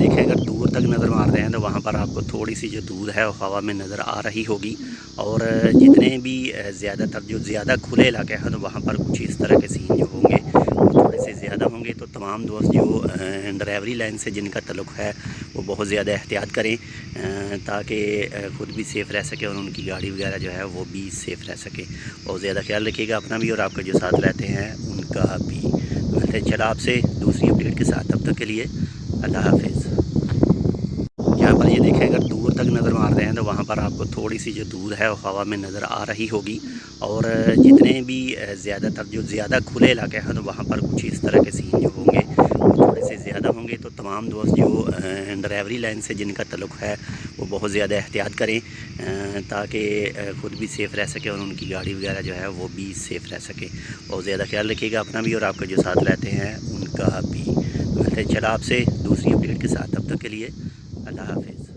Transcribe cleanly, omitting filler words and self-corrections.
دیکھیں اگر دور تک نظر مار رہے ہیں تو وہاں پر آپ کو تھوڑی سی جو دودھ ہے وہ ہوا میں نظر آ رہی ہوگی، اور جتنے بھی زیادہ تر جو زیادہ کھلے علاقے ہیں تو وہاں پر کچھ اس طرح کے سین جو ہوں گے وہ تھوڑے سے زیادہ ہوں گے۔ تو تمام دوست جو ڈرائیوری لائن سے جن کا تعلق ہے وہ بہت زیادہ احتیاط کریں تاکہ خود بھی سیف رہ سکے اور ان کی گاڑی وغیرہ جو ہے وہ بھی سیف رہ سکے۔ بہت زیادہ خیال رکھیے گا اپنا بھی اور آپ کے جو ساتھ رہتے ہیں ان کا بھی۔ چلا آپ سے دوسری اپڈیٹ کے ساتھ، تب تک کے لیے اللہ حافظ۔ یہاں پر یہ دیکھیں اگر دور تک نظر مار رہے ہیں تو وہاں پر آپ کو تھوڑی سی جو دودھ ہے وہ ہوا میں نظر آ رہی ہوگی، اور جتنے بھی زیادہ تر جو زیادہ کھلے علاقے ہیں تو وہاں پر کچھ اس طرح کے سین جو ہوں گے وہ تھوڑے سے زیادہ ہوں گے۔ تو تمام دوست جو ڈرائیوری لائن سے جن کا تعلق ہے وہ بہت زیادہ احتیاط کریں تاکہ خود بھی سیف رہ سکے اور ان کی گاڑی وغیرہ جو ہے وہ بھی سیف رہ سکے۔ بہت زیادہ خیال رکھیے گا اپنا بھی اور آپ کے جو ساتھ رہتے ہیں ان کا بھی۔ چلا آپ سے دوسری اپڈیٹ کے ساتھ، تب تک کے لیے اللہ حافظ۔